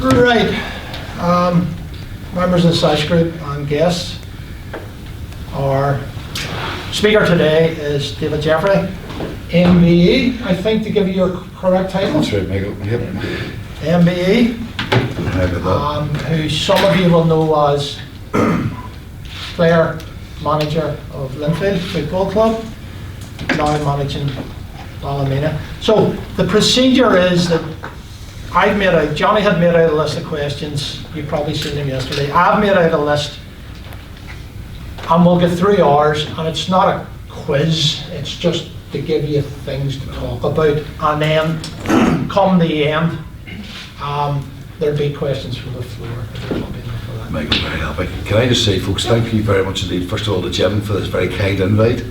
Right. Members of the SASH group and guests, our speaker today is David Jeffrey, M.B.E, I think, to give you your correct title. That's right, Michael. Yep. M.B.E, who some of you will know as player manager of Linfield Football Club, now managing Ballymena. So the procedure is that Johnny had made out a list of questions. You've probably seen them yesterday. I've made out a list, and we'll get through ours, and it's not a quiz, it's just to give you things to talk about, and then come the end, there'll be questions from the floor. Michael, very happy. Can I just say, folks, thank you very much indeed, first of all, to Jim for this very kind invite.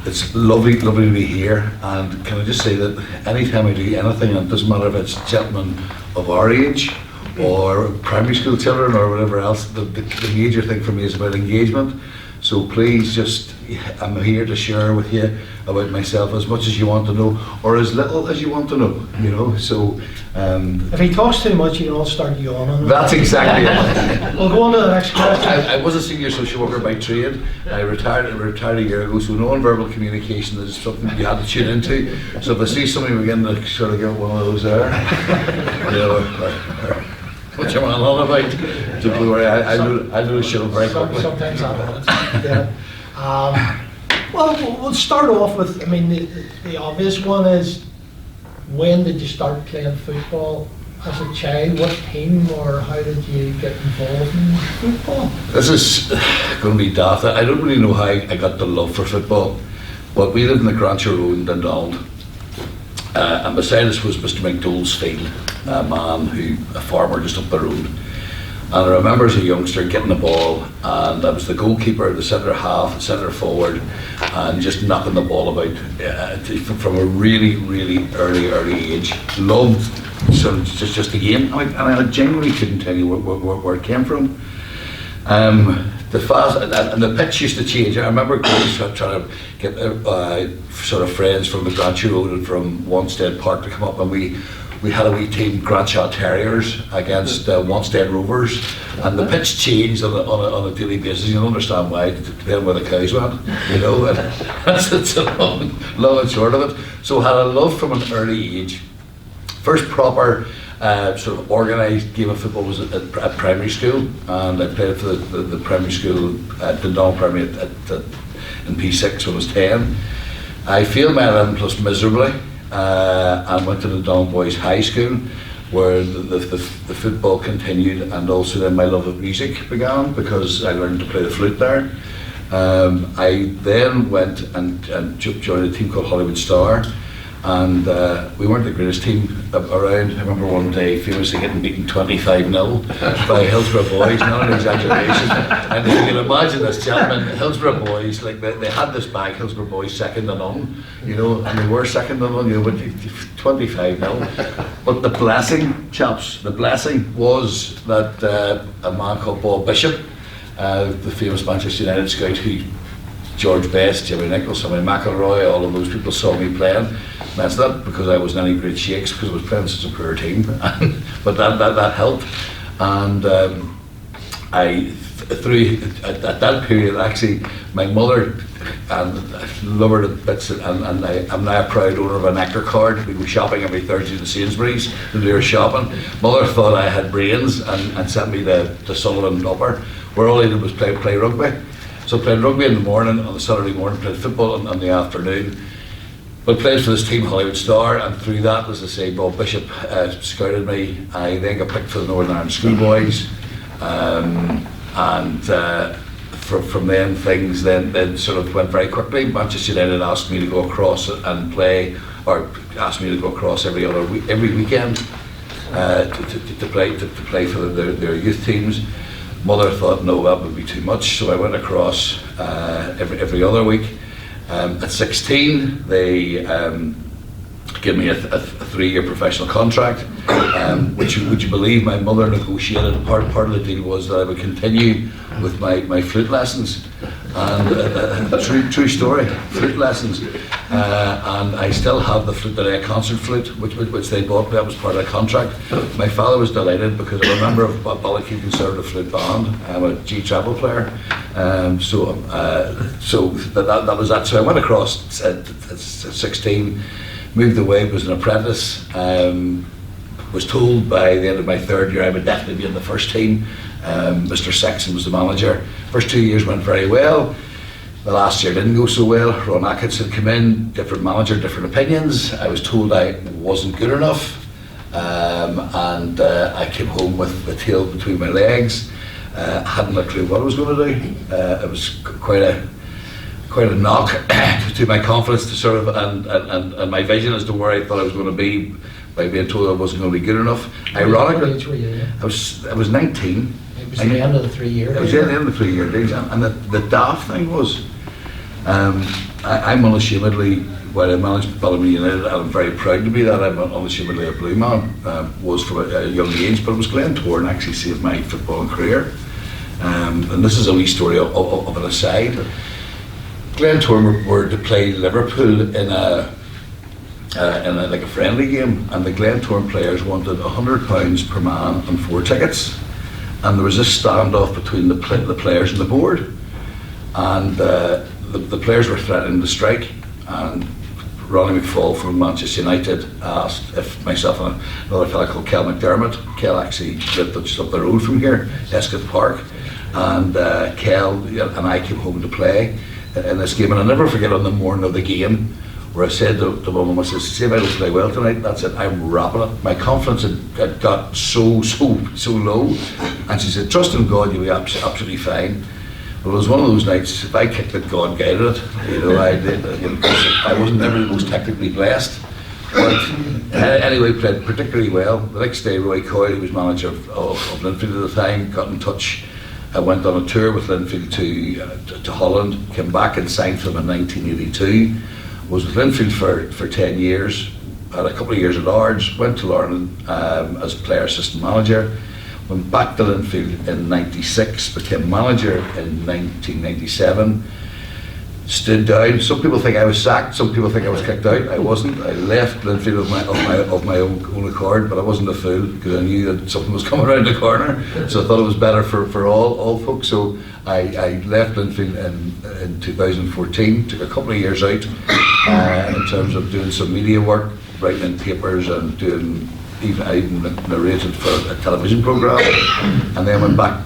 It's lovely to be here, and can I just say that anytime I do anything, and it doesn't matter if it's gentlemen of our age or primary school children or whatever else, the major thing for me is about engagement. So please, I'm here to share with you about myself as much as you want to know, or as little as you want to know, you know. So if he talks too much, you all start yawning. That's exactly it. We'll go on to the next question. I was a senior social worker by trade. I retired a year ago, so non-verbal communication is something you had to tune into. So if I see somebody begin to sort of get one of those there, you know, what you want on about? Don't worry, I know the show very quickly. Sometimes that happens. Yeah. Well, we'll start off with, I mean, the obvious one is, when did you start playing football as a child? What team, or how did you get involved in football? This is going to be daft. I don't really know how I got the love for football, but we lived in the Grancher Road in Dundonald, and beside us was Mr. McDowell's field, a farmer just up the road. And I remember as a youngster getting the ball, and I was the goalkeeper, the centre half, the centre forward, and just knocking the ball about from a really early age. Loved sort of just the game, and I genuinely couldn't tell you where it came from. The pitch used to change. I remember trying to get sort of friends from the Grancher Road and from Wanstead Park to come up, and we had a wee team, Granshaw Terriers, against Wanstead Rovers, and the pitch changed on a daily basis. You don't understand why, depending where the cows went, you know, and that's the long and short of it. So I had a love from an early age. First proper sort of organised game of football was at primary school, and I played for the primary school at Dundonald Primary in P6 when I was 10. I failed my 11 plus miserably. And went to the Dundonald Boys High School, where the football continued, and also then my love of music began, because I learned to play the flute there. I then went and joined a team called Hollywood Star, and we weren't the greatest team around. I remember one day famously getting beaten 25-0 by Hillsborough Boys, not an exaggeration. And if you can imagine this, gentlemen, Hillsborough Boys, like they had this bag, Hillsborough Boys second to none, you know, and they were second to none, you know, but 25-0. But the blessing, chaps, the blessing was that a man called Bob Bishop, the famous Manchester United scout, who George Best, Jimmy Nichols, Sammy McElroy, all of those people saw me playing. That's not because I wasn't any great shakes, because I was playing such a poor team, but that helped. And at that period, actually, my mother, and I love her to bits, and I'm now a proud owner of a Nectar card. We go shopping every Thursday to Sainsbury's to do her shopping. Mother thought I had brains and sent me to Sullivan Upper, where all I did was play rugby. So played rugby in the morning, on the Saturday morning, played football on the afternoon. But played for this team, Hollywood Star, and through that, as I say, Bob Bishop scouted me. I then got picked for the Northern Ireland Schoolboys, and from then things then sort of went very quickly. Manchester United asked me to go across and play, or asked me to go across every weekend to play for their youth teams. Mother thought, no, that would be too much, so I went across every other week. At 16, they gave me a 3-year professional contract, which, would you believe, my mother negotiated. Part of the deal was that I would continue with my flute lessons. And true story, flute lessons. And I still have the flute today, a concert flute, which they bought. That was part of the contract. My father was delighted because I'm a member of Ballykeefe Conservative Flute Band. I'm a G treble player. So that was that. So I went across at 16, moved away, was an apprentice. Was told by the end of my third year I would definitely be in the first team. Mr. Sexton was the manager. First 2 years went very well. The last year didn't go so well. Ron Atkins had come in, different manager, different opinions. I was told I wasn't good enough, and I came home with the tail between my legs. Hadn't a clue what I was going to do. It was quite a knock to my confidence, to sort of and my vision as to where I thought I was going to be, by being told I wasn't going to be good enough. Ironically, what age were you, yeah? I was 19. It was the end of the 3 year. It was the end of the 3 year days, and the daft thing was, I'm unashamedly, while I managed Ballymena United, and I'm very proud to be that, I'm unashamedly a blue man, was from a young age, but it was Glentoran actually saved my footballing career. And this is a wee story of an aside. Glentoran were to play Liverpool in a like a friendly game, and the Glentoran players wanted £100 per man and 4 tickets, and there was this standoff between the players and the board, and the players were threatening to strike, and Ronnie McFall from Manchester United asked if myself and another fellow called Kel McDermott, Kel actually lived just up the road from here, Escott Park, and Kel and I came home to play in this game, and I'll never forget on the morning of the game where I said to mum, I said, see if I don't play well tonight, that's it, I'm wrapping it. My confidence had got so low, and she said, trust in God, you'll be absolutely fine. Well, it was one of those nights, if I kicked it, God guided it. You know, I did. I wasn't never the most technically blessed, but anyway, played particularly well. The next day, Roy Coyle, who was manager of Linfield at the time, got in touch. I went on a tour with Linfield to Holland, came back and signed for them in 1982. Was with Linfield for 10 years, had a couple of years at Large, went to Lornan as player assistant manager, went back to Linfield in 96, became manager in 1997, stood down. Some people think I was sacked, some people think I was kicked out. I wasn't. I left Linfield of my own accord, but I wasn't a fool because I knew that something was coming around the corner, so I thought it was better for all folks. So I left Linfield in 2014, took a couple of years out in terms of doing some media work, writing in papers and doing, I even narrated for a television programme, and then went back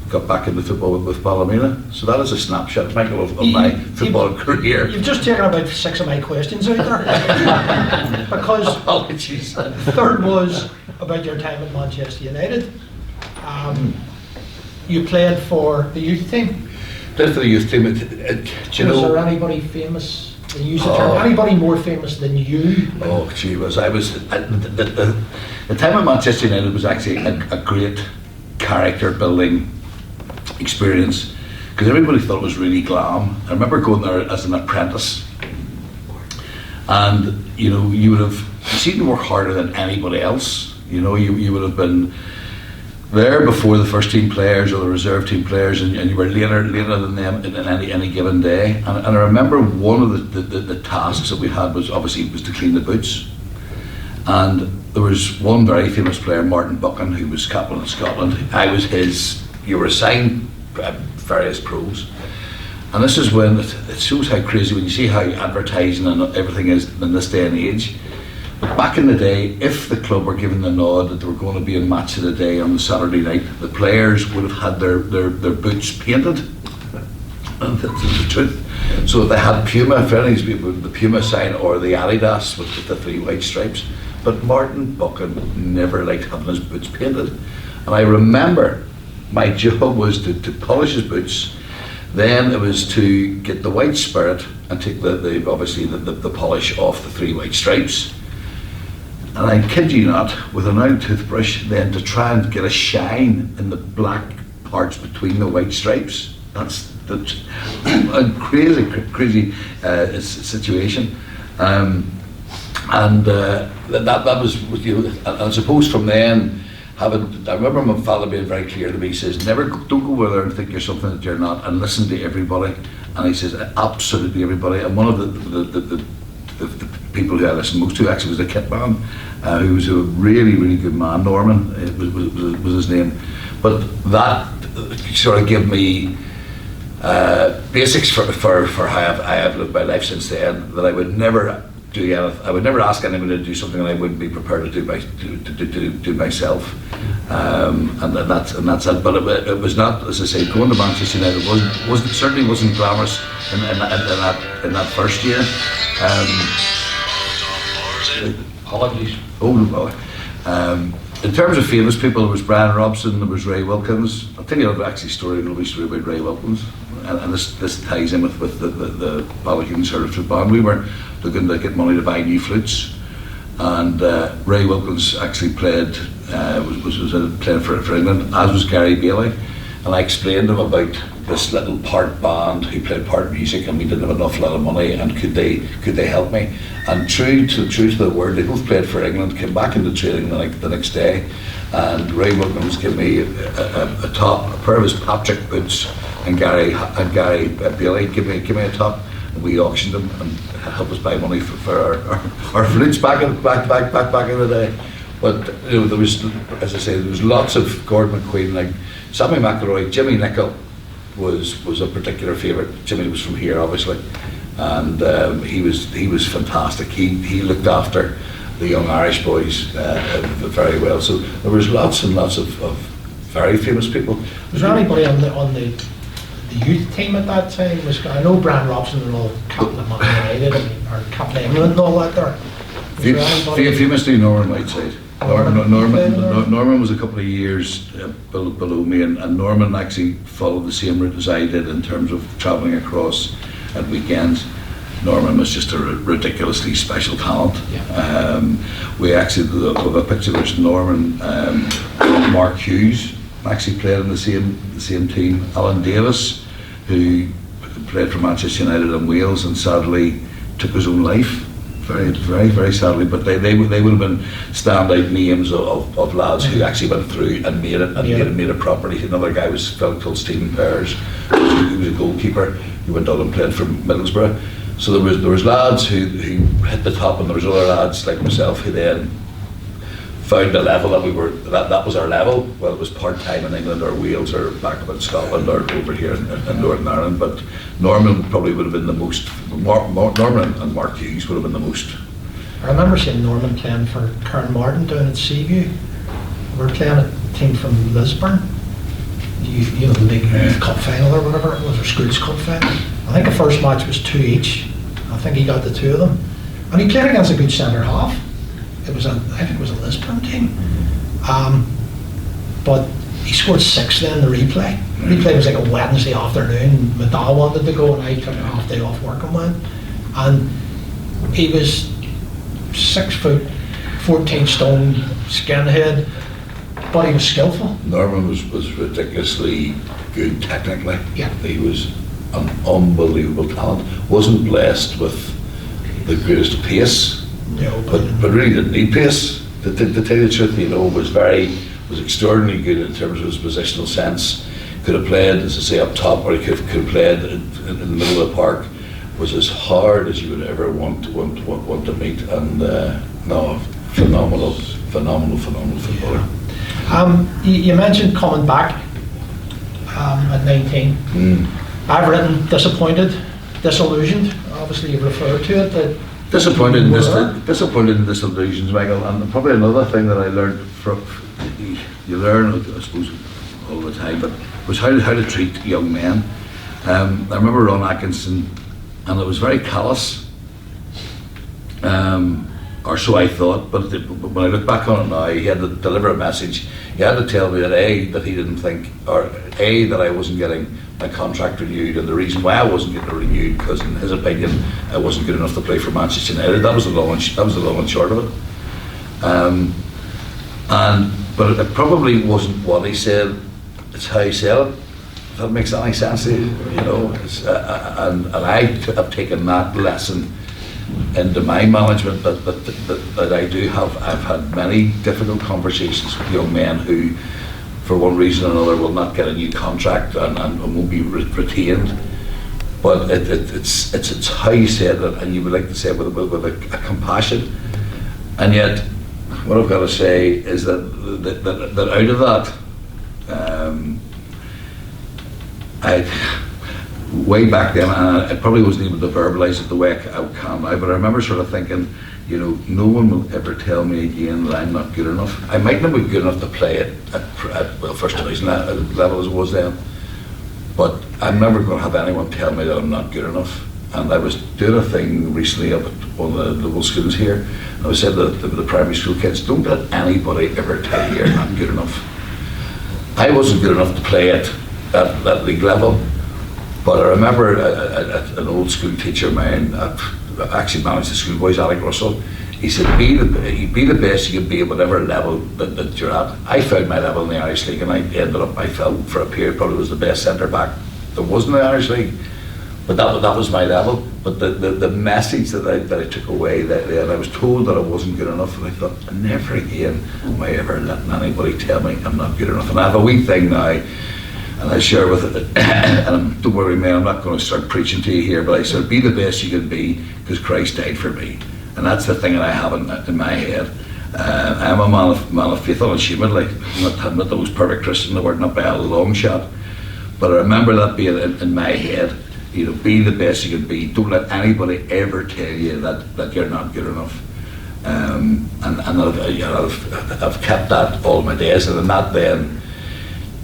got back into football with Ballymena. So that is a snapshot, Michael, of my football career. You've just taken about 6 of my questions out there. Because apologies. Third was about your time at Manchester United. You played for the youth team. Played for the youth team. Was there anybody famous? Anybody more famous than you? Oh, gee, I was the time at Manchester United was actually a great character building experience because everybody thought it was really glam. I remember going there as an apprentice, and you know, you seemed to work harder than anybody else. You know, you would have been there before the first team players or the reserve team players, and you were later than them in any given day. And I remember one of the tasks that we had was to clean the boots. And there was one very famous player, Martin Buchan, who was captain of Scotland. I was his. You were assigned various pros. And this is when it shows how crazy, when you see how advertising and everything is in this day and age. But back in the day, if the club were given the nod that they were going to be a match of the day on the Saturday night, the players would have had their boots painted. And that's the truth. So they had Puma, for any people, the Puma sign or the Adidas with the 3 white stripes. But Martin Buchan never liked having his boots painted. And I remember my job was to polish his boots. Then it was to get the white spirit and take the polish off the 3 white stripes. And I kid you not, with an old toothbrush, then to try and get a shine in the black parts between the white stripes. That's a crazy situation. And that was with you. And I suppose from then, I remember my father being very clear to me. He says, don't go over there and think you're something that you're not, and listen to everybody. And he says, absolutely everybody. And one of the people who I listened most to actually was the kit man, who was a really, really good man. Norman was his name. But that sort of gave me basics for how I have lived my life since then, that I would never do anything. I would never ask anyone to do something that I wouldn't be prepared to do myself. And that's it. But it was not, as I say, going to Manchester United certainly wasn't glamorous in that first year. Apologies. Oh no. In terms of famous people, there was Brian Robson, there was Ray Wilkins. I'll tell you a lovely story about Ray Wilkins, and this ties in with the Ballachin Conservative Band. We were looking to get money to buy new flutes, and Ray Wilkins actually played playing for England, as was Gary Bailey, and I explained to him about this little part band who played part music, and we didn't have enough lot of money, and could they help me? And true to the word, they both played for England, came back into training the next day, and Ray Wilkins gave me a pair of his Patrick boots, and Gary Bailey gave me a top, and we auctioned them and helped us buy money for our flutes back in the day. But there was, as I say, there was lots of Gordon McQueen, like Sammy McElroy, Jimmy Nicholl was a particular favourite. Jimmy was from here, obviously, and he was fantastic. He looked after the young Irish boys very well. So there was lots and lots of very famous people. Was there anybody on the youth team at that time? I know Brian Robson and all, captain of Man United or captain of England and all that there. Famously Norman Whiteside. Norman was a couple of years below me, and Norman actually followed the same route as I did in terms of travelling across at weekends. Norman was just a ridiculously special talent. Yeah. We actually have a picture of Norman, Mark Hughes actually played in the same team. Alan Davis, who played for Manchester United and Wales, and sadly took his own life. Very sadly, but they would have been standout names of lads who actually went through and made it and made it properly. Another guy was a fellow called Stephen Pears, who was a goalkeeper who went on and played for Middlesbrough. So there was lads who hit the top, and there was other lads like myself who then found a level that was our level. Well, it was part-time in England or Wales or back up in Scotland or over here in Northern Ireland, but Norman probably would have been the most. Norman and Mark Hughes would have been the most. I remember seeing Norman playing for Karen Martin down at Seaview. We were playing a team from Lisburn. You know, the big youth cup final or whatever it was, or schools cup final. I think the first match was 2 each. I think he got the two of them, and he played against a good centre half. I think it was a Lisburn team, but he scored 6 then in the replay. The replay was like a Wednesday afternoon. My dad wanted to go, and I took a half day off work and went. And he was 6 foot, 14 stone, skinhead, but he was skillful. Norman was ridiculously good technically. Yeah. He was an unbelievable talent. Wasn't blessed with the greatest pace. No, but really didn't need pace. To tell you the truth, was extraordinarily good in terms of his positional sense. Could have played, as I say, up top, or he could have played in the middle of the park. Was as hard as you would ever want to meet, and phenomenal footballer. You mentioned coming back at 19. I've written disappointed, disillusioned. Obviously, you've referred to it. That disappointed in disillusions, Michael. And probably another thing that I learned from you learn, I suppose, all the time, but was how to treat young men. I remember Ron Atkinson, and it was very callous, or so I thought. But when I look back on it now, he had to deliver a message. He had to tell me that that he didn't think, or that I wasn't getting my contract renewed, and the reason why I wasn't getting it renewed, because in his opinion I wasn't good enough to play for Manchester United. That was the long and short of it. But it probably wasn't what he said; it's how he said it. If that makes any sense to you, and I have taken that lesson into my management, but I do have, I've had many difficult conversations with young men who, for one reason or another, will not get a new contract and won't be retained. But it's how you say it, and you would like to say it with a compassion. And yet, what I've got to say is that out of that, way back then, and I probably wasn't able to verbalise it the way I can now, but I remember sort of thinking, you know, no one will ever tell me again that I'm not good enough. I might not be good enough to play at well, first division level as it was then, but I'm never going to have anyone tell me that I'm not good enough. And I was doing a thing recently up at one of the local schools here, and I said to the primary school kids, don't let anybody ever tell you you're not good enough. I wasn't good enough to play at that league level, but I remember an old school teacher of mine, actually managed the schoolboys, Alec Russell. He said, be the best you can be at whatever level that you're at. I found my level in the Irish League, and I felt for a period probably was the best centre back there was in the Irish League. But that was my level. But the message that I took away that I was told that I wasn't good enough, and I thought, never again am I ever letting anybody tell me I'm not good enough. And I have a wee thing now, and I share with it, and don't worry, man, I'm not going to start preaching to you here, but I said, be the best you can be, because Christ died for me. And that's the thing that I have in my head. I'm a man of faith, unashamedly. I'm not the most perfect Christian in the world, not by a long shot. But I remember that being in my head. You know, be the best you can be. Don't let anybody ever tell you that you're not good enough. And I've kept that all my days, and that then,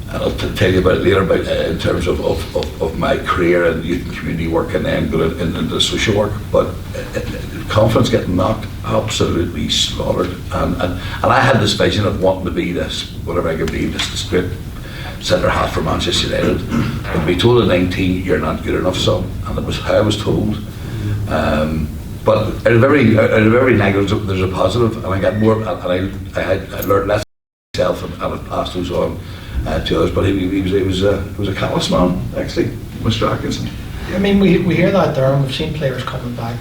and I'll tell you about it later, about in terms of my career in youth and community work, and then going into social work. But confidence getting knocked absolutely slaughtered, and I had this vision of wanting to be this, whatever I could be, this great centre half for Manchester United. But to be told at 19 you're not good enough, son, and that was how I was told. But out of every negative there's a positive, and I got more, and I learned less myself, and I've passed those on to others. But he was a callous man, actually, Mr. Atkinson. I mean, we hear that there, and we've seen players coming back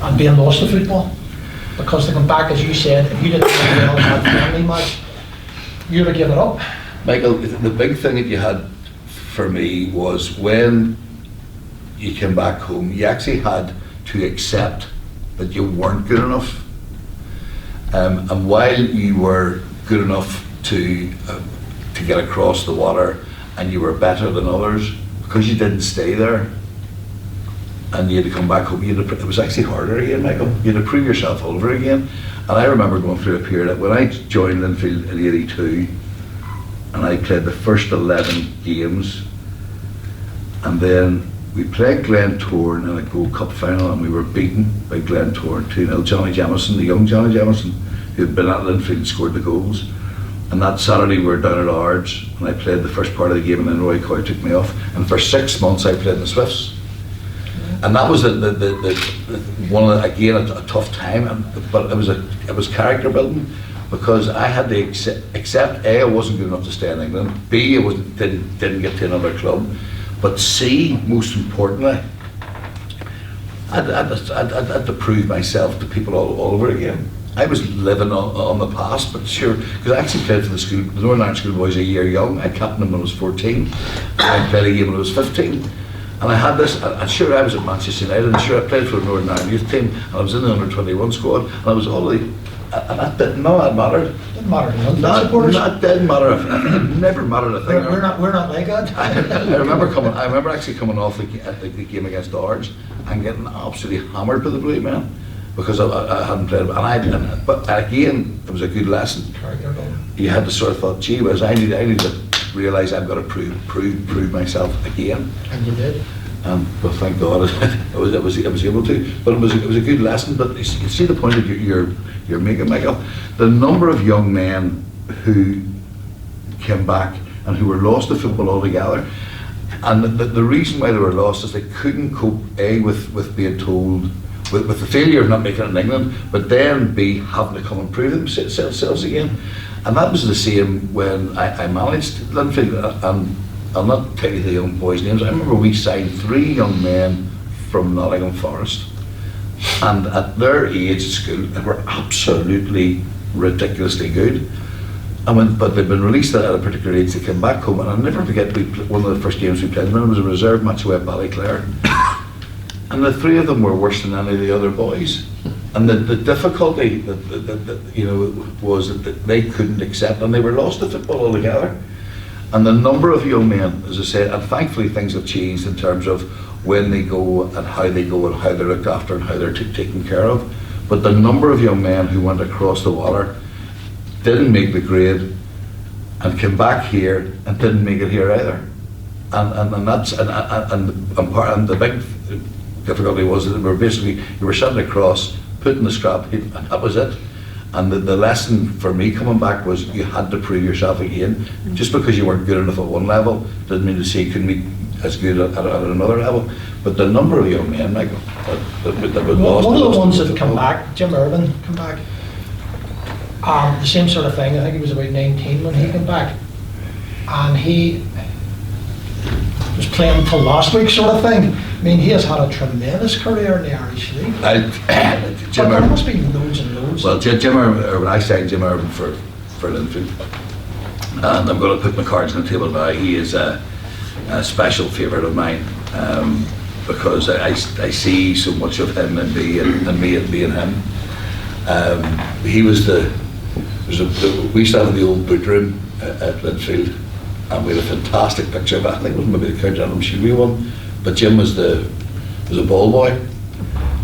and being lost to football because they come back, as you said, if you didn't have that family match, you'd have given up. Michael, the big thing that you had for me was when you came back home, you actually had to accept that you weren't good enough. And while you were good enough to get across the water, and you were better than others, because you didn't stay there, and you had to come back home, it was actually harder again, Michael. You had to prove yourself over again. And I remember going through a period when I joined Linfield in '82, and I played the first 11 games, and then we played Glentoran in a Gold Cup final, and we were beaten by Glentoran 2-0. Johnny Jamison, the young Johnny Jamison, who had been at Linfield and scored the goals. And that Saturday we were down at Ards, and I played the first part of the game, and then Roy Coy took me off. And for 6 months I played in the Swifts. And that was one of again a tough time, but it was character building, because I had to accept A, I wasn't good enough to stay in England, B, I didn't get to another club, but C, most importantly, I had to prove myself to people all over again. I was living on the past, but sure, because I actually played for the Northern Ireland Schoolboys a year young. I captained them when I was 14, and I played a game when I was 15. And I had this, and sure I was at Manchester United, and sure I played for the Northern Ireland youth team, and I was in the under-21 squad, and I was all the, and that didn't, none of that mattered. Didn't matter to Linfield supporters. That didn't matter. It never mattered a thing. We're not like that. I remember actually coming off the game against Ards and getting absolutely hammered by the Blue Men, because I hadn't played, but again, it was a good lesson. You had to sort of thought, gee whiz, I need to realise I've got to prove myself again. And you did. Well, thank God, I was able to. But it was a good lesson. But you see the point that you're making, Michael. The number of young men who came back and who were lost to football altogether, and the reason why they were lost is they couldn't cope with being told, with the failure of not making it in England, but then B, having to come and prove themselves again. And that was the same when I managed Linfield, and I'll not tell you the young boys' names. I remember we signed 3 young men from Nottingham Forest, and at their age at school, they were absolutely ridiculously good. But they'd been released at a particular age. They came back home, and I'll never forget, one of the first games we played them in was a reserve match away at Ballyclare. And the three of them were worse than any of the other boys. And the difficulty was that they couldn't accept, and they were lost to football altogether. And the number of young men, as I said, and thankfully things have changed in terms of when they go and how they're looked after and how they're taken care of. But the number of young men who went across the water, didn't make the grade, and came back here and didn't make it here either. And the big difficulty was that you were sitting across, putting the scrap heap, and that was it. And the lesson for me coming back was you had to prove yourself again. Just because you weren't good enough at one level didn't mean to say you couldn't be as good at another level. But the number of young men, Michael, that were lost. One of the ones that have come back, Jim Irvin come back. The same sort of thing. I think he was about 19 when he came back, and he was playing until last week, sort of thing. I mean, he has had a tremendous career in the Irish League. Jim There must be loads and loads. Well, Jim Irvin, I signed Jim Irvin for Linfield, and I'm going to put my cards on the table now. He is a special favourite of mine, because I see so much of him and me and me and being him. He was we used to have the old boot room at Linfield, and we had a fantastic picture of it. I think it was maybe the Count General Machinery one, but Jim was a ball boy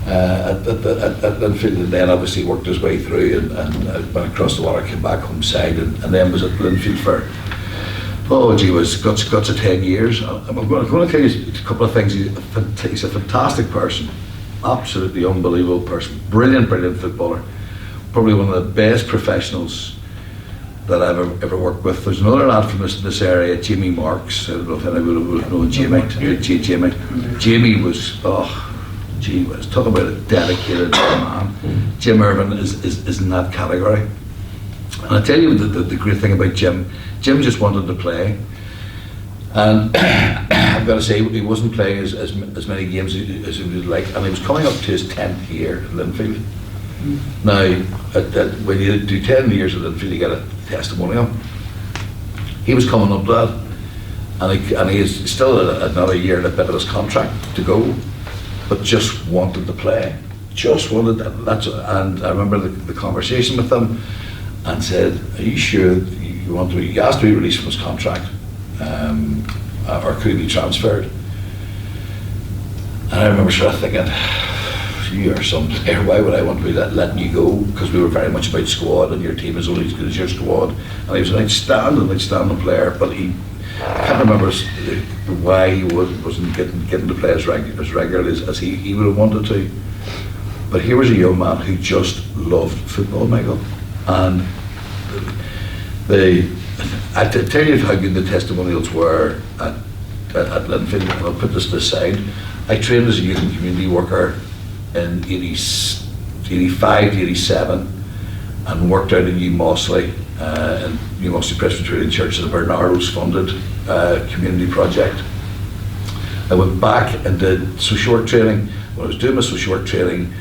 at Linfield, and then obviously worked his way through and went across the water, came back home side, and then was at Linfield for, guts of 10 years. I'm going to tell you a couple of things. He's a fantastic person, absolutely unbelievable person, brilliant footballer. Probably one of the best professionals that I've ever worked with. There's another lad from this area, Jamie Marks. I don't know if anybody would have known Jamie. Jamie was, talk about a dedicated man. Jim Irvin is in that category. And I tell you the great thing about Jim just wanted to play. And I've got to say, he wasn't playing as many games as he would like, and he was coming up to his 10th year at Linfield. Now, when you do 10 years at Linfield, you get a testimonial. He was coming up to that, and he is still another year and a bit of his contract to go, but just wanted to play. Just wanted that. And I remember the conversation with him, and said, "Are you sure you want to be?" He asked to be released from his contract, or could he be transferred? And I remember sort of thinking, you are some player, why would I want to be letting you go? Because we were very much about squad, and your team is only as good as your squad. And he was an outstanding player, but I can't remember why he wasn't getting to play as regularly as he would have wanted to. But here was a young man who just loved football, Michael. And I tell you how good the testimonials were at Linfield, and I'll put this to the side. I trained as a youth and community worker in 85 to 87, and worked out in New Mossley, in New Mossley Presbyterian Church, as a Bernardo's funded community project. I went back and did social work training. When I was doing my social work training,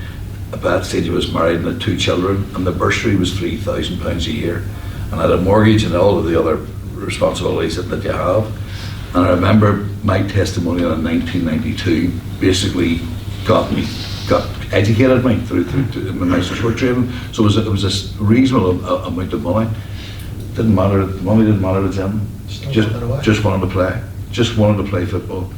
at that stage I was married and had 2 children, and the bursary was £3,000 a year, and I had a mortgage and all of the other responsibilities that you have. And I remember my testimonial in 1992 basically got educated me through my social work training. So it was a reasonable amount of money. Didn't matter, the money didn't matter to him. Just wanted to play football.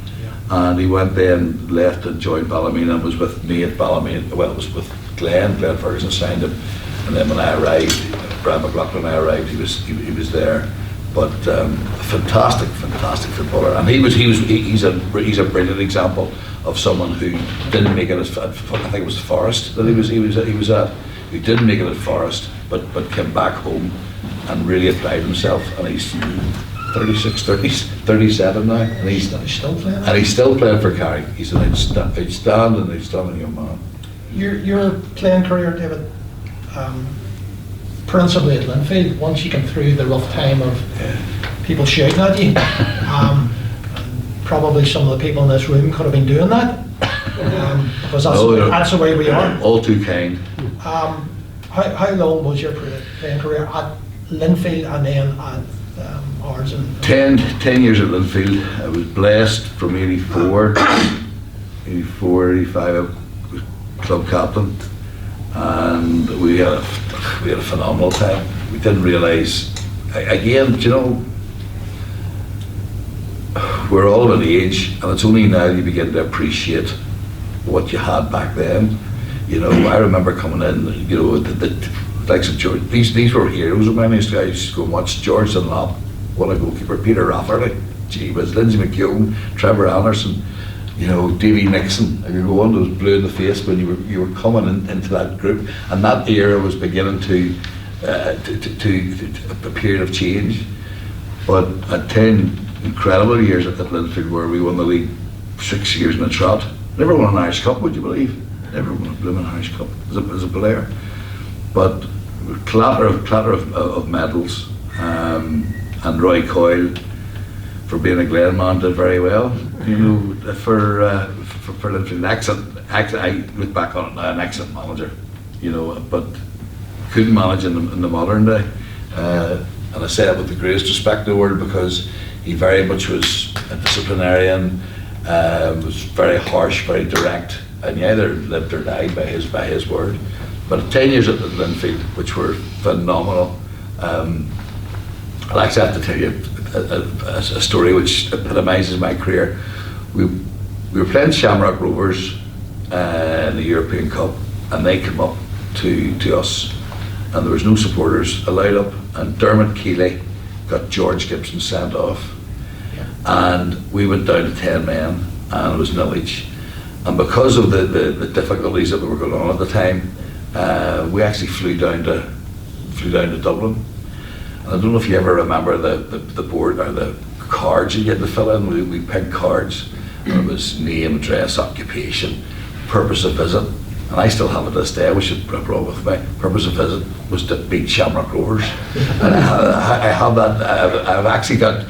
And he went then, left and joined Ballymena, and was with me at Ballymena. Well, it was with Glenn Ferguson signed him, and then when I arrived, Brian McLaughlin, when I arrived, he was there. But fantastic footballer, and he's a brilliant example of someone who didn't make it at, I think it was Forest that he was at, who didn't make it at Forest, but came back home and really applied himself, and he's 37 now, and he's still playing. And he's still playing for Kerry. He's an outstanding young man. Your playing career, David, principally at Linfield, once you come through the rough time of people shouting at you, probably some of the people in this room could have been doing that. Because No, they're- that's the way we are. All too kind. How long was your playing career at Linfield and then at ours? 10 years at Linfield. I was blessed from 84, 85. I was club captain, and we had a phenomenal time. We didn't realise, again, do you know, we're all of an age, and it's only now you begin to appreciate what you had back then. You know, I remember coming in, you know, the likes of George, these were heroes of mine. I used to go and watch George Dunlop, what a goalkeeper, Peter Rafferty, gee whiz, Lindsay McKeown, Trevor Anderson, you know, Davy Nixon. And you go on, those blue in the face when you were coming into that group, and that era was beginning to a period of change. But at 10 incredible years at Linfield, where we won the league 6 years in a trot, never won an Irish Cup, would you believe? Never won a blooming Irish Cup as a player. But clatter of medals, and Roy Coyle, for being a Glen man, did very well. You know, for Linfield, excellent. I look back on it now, an excellent manager. You know, but couldn't manage in the modern day. And I say that with the greatest respect in the world, because he very much was a disciplinarian, was very harsh, very direct, and you either lived or died by his word. But 10 years at Linfield, which were phenomenal. I'll actually have to tell you a story which epitomises my career. We were playing Shamrock Rovers in the European Cup, and they came up to us, and there was no supporters allowed up, and Dermot Keeley got George Gibson sent off, and we went down to 10 men, and it was nil each. And because of the difficulties that were going on at the time, we actually flew down to Dublin. And I don't know if you ever remember the board or the cards you had to fill in. We picked cards, and it was name, address, occupation, purpose of visit. And I still have it this day. I wish I'd brought with me. Purpose of visit was to beat Shamrock Rovers. And I have that. I've actually got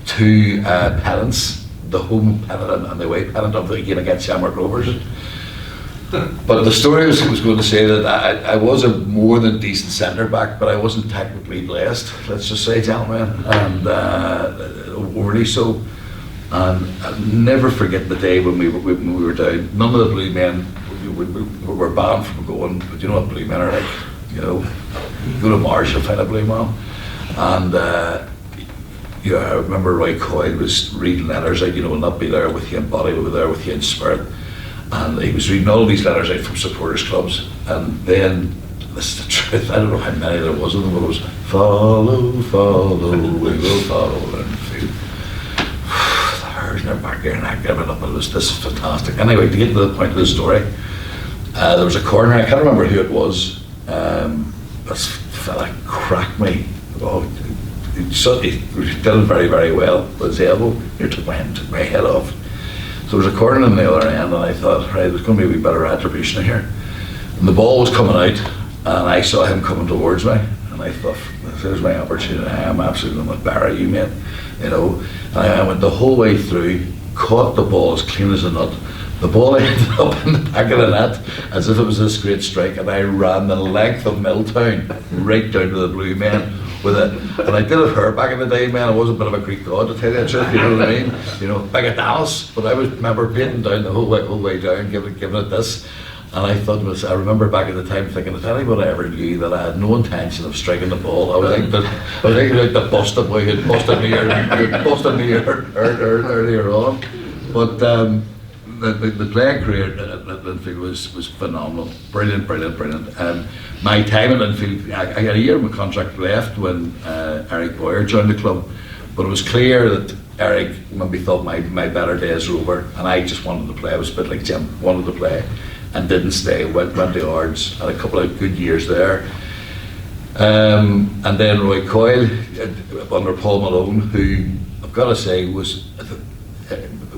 two pennants, the home pennant and the away pennant of the game against Shamrock Rovers. But the story was going to say that I was a more than decent centre back, but I wasn't technically blessed, let's just say, gentlemen, and overly so. And I'll never forget the day when we were down. None of the blue men we were banned from going, but you know what blue men are like. You know, you go to Mars, you'll find a blue man. And you know, I remember Roy Coyle was reading letters out. You know, we'll not be there with you in body, we'll be there with you in spirit. And he was reading all these letters out from supporters clubs, and then, this is the truth, I don't know how many there was of them, but it was, follow, we will follow Linfield. The hairs in their back there, and I gave it up, and this is fantastic. Anyway, to get to the point of the story, there was a corner, I can't remember who it was, this fella cracked me. Oh, he did it very, very well with his elbow. He took my head off. So there was a corner on the other end, and I thought, right, there's going to be a wee bit of retribution here. And the ball was coming out, and I saw him coming towards me, and I thought, there's my opportunity. I am absolutely going to bury you, mate. You know, and I went the whole way through, caught the ball as clean as a nut. The ball ended up in the back of the net as if it was this great strike, and I ran the length of Milltown right down to the blue men with it. And I did it her back in the day, man. I was a bit of a Greek god, to tell you the truth, you know what I mean? You know, back at Dallas, but I remember beating down the whole way down, giving it this. And I thought, I remember back at the time thinking, if anybody ever knew that I had no intention of striking the ball, I was like the buster boy who had busted me earlier on. But the playing career at Linfield was phenomenal, brilliant. My time at Linfield, I had a year of my contract left when Eric Boyer joined the club, but it was clear that Eric maybe thought my better days were over, and I just wanted to play. I was a bit like Jim, wanted to play, and didn't stay. Went to Ards, had a couple of good years there. And then Roy Coyle under Paul Malone, who I've got to say was,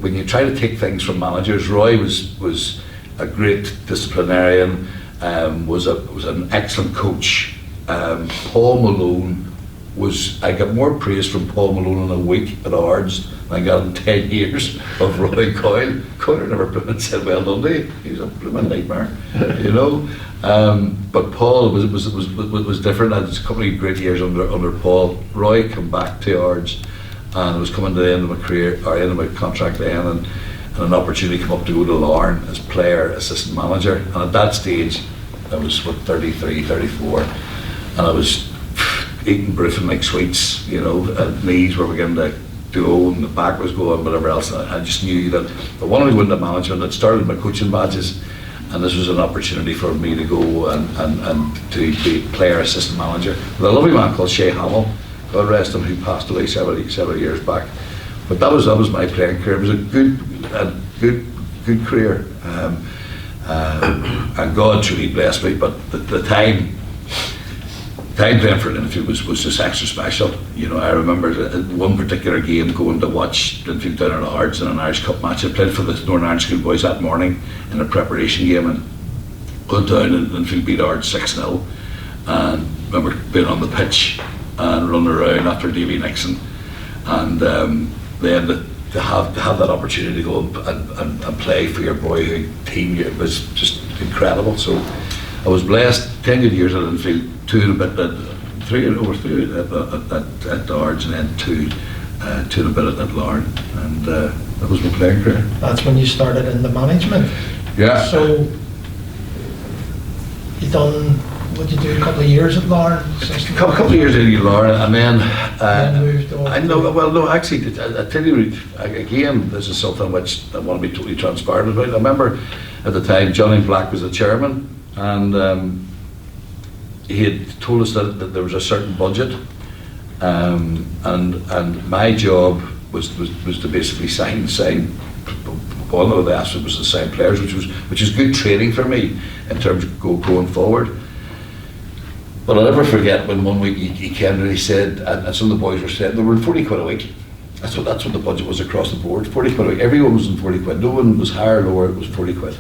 when you try to take things from managers, Roy was a great disciplinarian, was an excellent coach. Paul Malone I got more praise from Paul Malone in a week at Ards than I got in 10 years of Roy Coyle. Coyle never blooming said well done to you. He's a blooming nightmare, you know. But Paul was different. I had a couple of great years under Paul. Roy came back to Ards, and it was coming to the end of my career, or end of my contract then, and an opportunity came up to go to Larne as player assistant manager. And at that stage, I was 33, 34, and I was eating briefing like sweets, you know, and knees were beginning to go and the back was going, whatever else. And I just knew that I wanted to go into management. I'd started my coaching badges, and this was an opportunity for me to go and to be player assistant manager with a lovely man called Shay Hamill, God rest him, who passed away several years back. But that was my playing career. It was a good career, and God truly blessed me. But the time playing for Linfield was just extra special. You know, I remember one particular game going to watch Linfield down at Ards in an Irish Cup match. I played for the Northern Ireland schoolboys that morning in a preparation game, and went down and Linfield beat Ards 6-0. And I remember being on the pitch and running around after Davy Nixon, and then to have that opportunity to go and play for your boyhood team, it was just incredible. So I was blessed. 10 good years at Linfield, over three at Ards, and then two and a bit at Larne, and that was my playing career. That's when you started in the management. Yeah. So you done, what did you do, a couple of years at Larne? A couple of years in Larne, and then moved on. I know. Well, no, actually, I tell you again, this is something which I want to be totally transparent about. I remember at the time Johnny Black was the chairman, and he had told us that there was a certain budget, and my job was to basically sign. One of the asked was to sign players, which is good training for me in terms of going forward. But I'll never forget when one week he came and he said, and some of the boys were saying they were in 40 quid a week. That's what the budget was across the board, 40 quid a week. Everyone was in 40 quid. No one was higher or lower, it was 40 quid.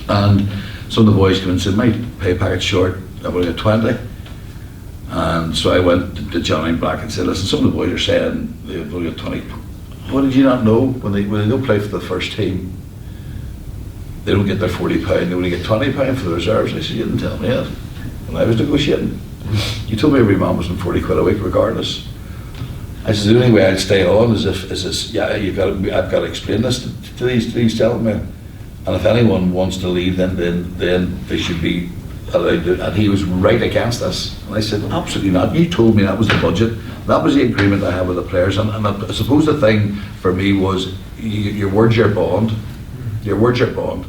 And some of the boys came in and said, my pay packet's short, I've only got 20. And so I went to Johnny Black and said, listen, some of the boys are saying they've only got 20. What did you not know? When they don't play for the first team, they don't get their £40, they only get £20 for the reserves. And I said, you didn't tell me that when I was negotiating. You told me every man was on 40 quid a week regardless. I said, the only way I'd stay on is this, yeah, I've got to explain this to these gentlemen. And if anyone wants to leave, then they should be allowed to. And he was right against us. And I said, absolutely not. You told me that was the budget. That was the agreement I had with the players. And I suppose the thing for me was, your word's your bond. Your word's your bond.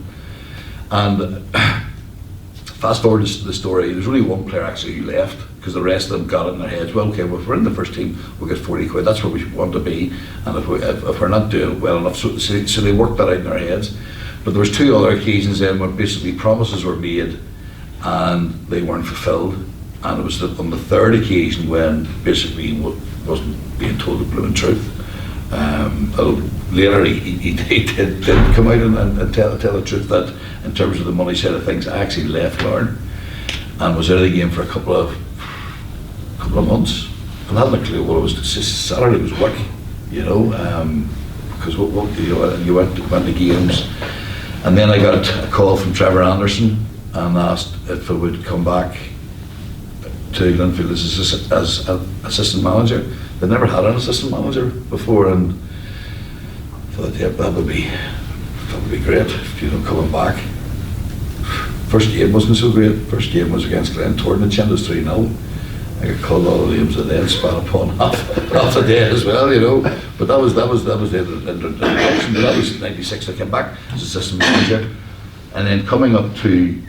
And fast forward to the story, there's only one player actually who left, because the rest of them got it in their heads, well, okay, well, if we're in the first team, we'll get 40 quid, that's where we want to be, and if we're not doing well enough, so they worked that out in their heads. But there was two other occasions then where basically promises were made and they weren't fulfilled, and it was on the third occasion when basically wasn't being told the blooming truth. Later he did come out and tell the truth that in terms of the money side of things, I actually left Larne and was out of the game for a couple of months, and I hadn't a clue what it was. Saturday was work, you know, because you went to games, and then I got a call from Trevor Anderson and asked if I would come back to Linfield as assistant manager. They'd never had an assistant manager before, and I thought, yeah, that would be great, you know, coming back. First game wasn't so great. First game was against Glentoran and Chendas 3-0. I got called all the names and then spat upon half the day as well, you know. But that was the introduction. That was 96. I came back as assistant manager, and then coming up to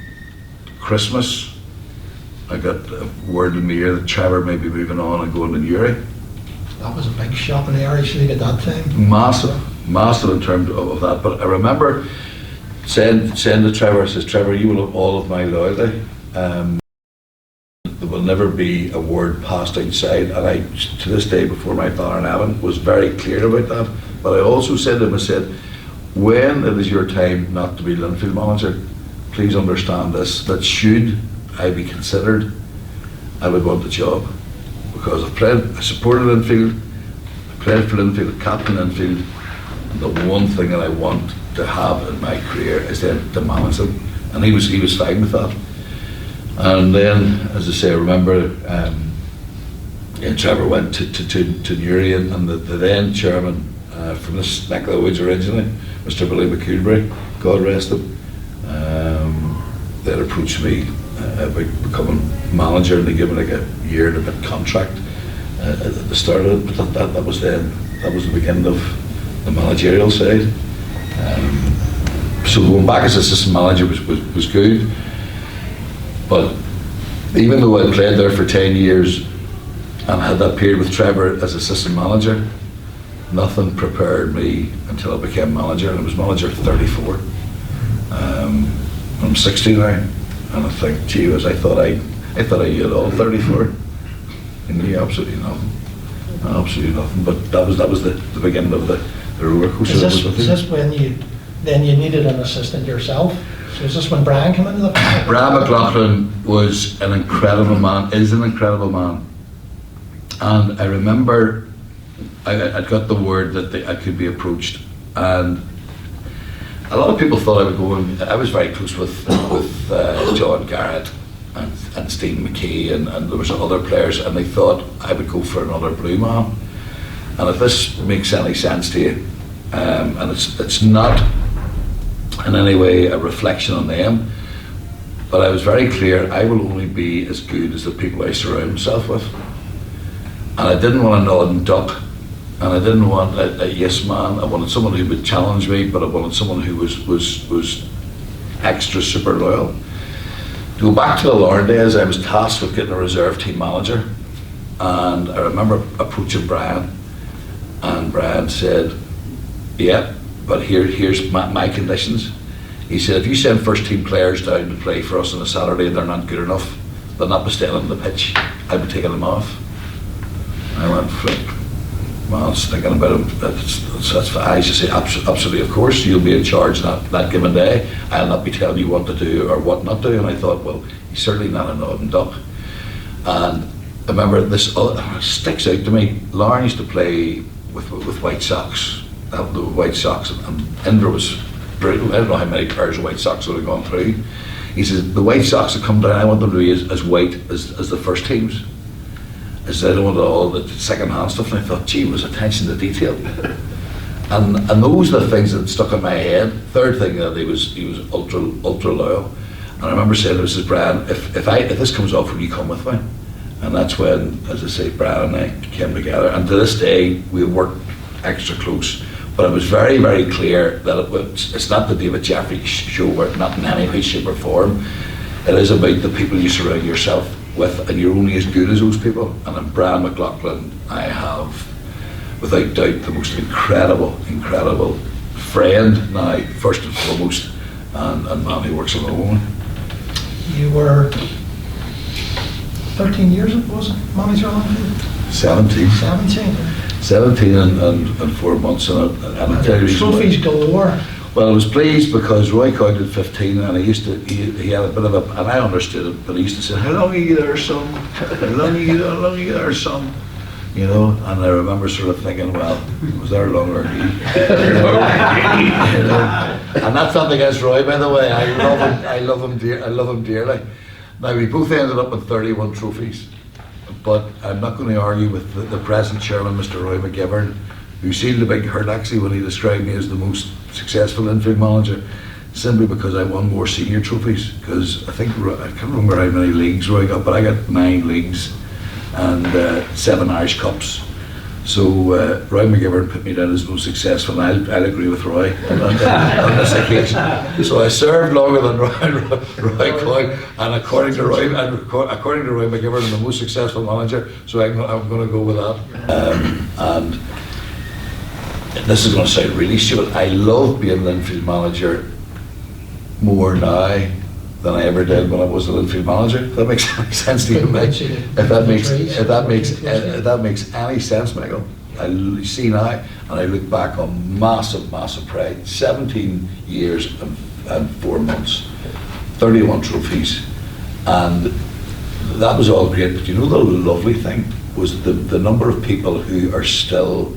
Christmas, I got a word in the ear that Trevor may be moving on and going to Newry. That was a big shock in the Irish League at that time. Massive in terms of that. But I remember saying to Trevor, I says, Trevor, you will have all of my loyalty. There will never be a word passed outside, and I, to this day, before my father and Evan, was very clear about that. But I also said to him, I said, when it is your time not to be Linfield manager, please understand this, that should I be considered, I would want the job. because I supported Linfield, I played for Linfield, captain Linfield, and the one thing that I want to have in my career is then to manage them, and he was fine with that. And then, as I say, I remember Trevor went to Newry, and the then chairman from this neck of the woods originally, Mr. Billy McCoolbury, God rest him, they had approached me about becoming manager, and they gave me like a year and a bit contract at the start of it, but that was the beginning of the managerial side. So going back as assistant manager was good, but even though I played there for 10 years and had that period with Trevor as assistant manager, nothing prepared me until I became manager, and I was manager 34. I'm 60 now, and I think, gee whiz, I thought I knew it all 34. I knew absolutely nothing, but that was the beginning of the roller coaster. Is this when you needed an assistant yourself? So is this when Brian came into the picture? Brian McLaughlin was an incredible man, is an incredible man. And I remember I'd got the word that I could be approached, and a lot of people thought I would go in. I was very close with John Garrett and Stephen McKee, and there was other players, and they thought I would go for another blue man. And if this makes any sense to you, and it's not in any way a reflection on them, but I was very clear, I will only be as good as the people I surround myself with. And I didn't want a nod and duck, and I didn't want a yes man. I wanted someone who would challenge me, but I wanted someone who was extra super loyal. To go back to the Lauren days, I was tasked with getting a reserve team manager, and I remember approaching Brian, and Brian said, yeah, but here's my conditions. He said, if you send first team players down to play for us on a Saturday and they're not good enough, they'll not be staying on the pitch, I'll be taking them off. I went, flip. Well, I was thinking about him, that's fine. I just say, absolutely, of course, you'll be in charge that given day. I'll not be telling you what to do or what not to do. And I thought, well, he's certainly not a nod and duck. And I remember this sticks out to me. Lauren used to play with White Sox, the White Sox, and Indra was brutal. I don't know how many pairs of White Sox would have gone through. He says, the White Sox that come down, I want them to be as white as the first teams. I said, I don't want all the second-hand stuff, and I thought, gee, was attention to detail. And those are the things that stuck in my head. Third thing, that he was ultra loyal. And I remember saying to Mrs. Brian, if this comes off, will you come with me? And that's when, as I say, Brian and I came together. And to this day, we worked extra close. But it was very, very clear that it's not the David Jeffrey show, not in any way, shape or form. It is about the people you surround yourself with, and you're only as good as those people. And in Brian McLaughlin, I have, without doubt, the most incredible friend now, first and foremost, and man who works alone. You were 13 years, was it, manager on Linfield? 17. 17 and 4 months, and I'll tell you trophies galore. Well, I was pleased because Roy counted 15, and he had a bit of and I understood it, but he used to say, how long are you there, son? How long are you there, son? You know, and I remember sort of thinking, well, I was there longer than you. You know? And that's not against Roy, by the way. I love him dearly. Now, we both ended up with 31 trophies, but I'm not going to argue with the present chairman, Mr. Roy McGivern, who seemed a big hurt actually when he described me as the most successful Linfield manager, simply because I won more senior trophies. Because I can't remember how many leagues Roy got, but I got 9 leagues and 7 Irish Cups. So Roy McGivern put me down as most successful, and I'll agree with Roy on this occasion. So I served longer than Roy Coyne, and according to Roy McGivern, I'm the most successful manager. So I'm going to go with that. And this is going to sound really stupid. I love being Linfield manager more now than I ever did when I was the Linfield manager. If that makes any sense to you, Mike. If that makes any sense, Michael. I see now, and I look back on massive pride. 17 years and 4 months, 31 trophies, and that was all great, but you know the lovely thing was the number of people who are still,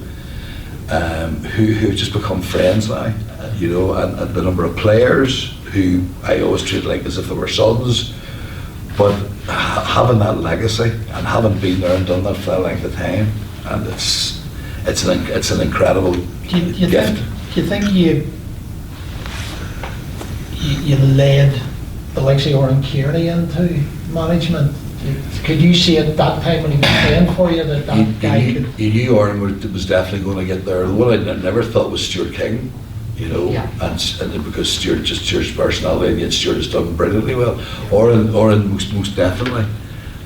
who've just become friends now, you know, and the number of players who I always treat like as if they were sons, but having that legacy and having been there and done that for that length of time, and it's an incredible gift. Do you think you led the likes of Oran Kearney into management? Could you see at that time when he was playing for you that guy could... You knew Oran was definitely going to get there. The one I never thought was Stuart King, you know, and because Stuart's personality, and yet Stuart has done brilliantly well. Oran most definitely.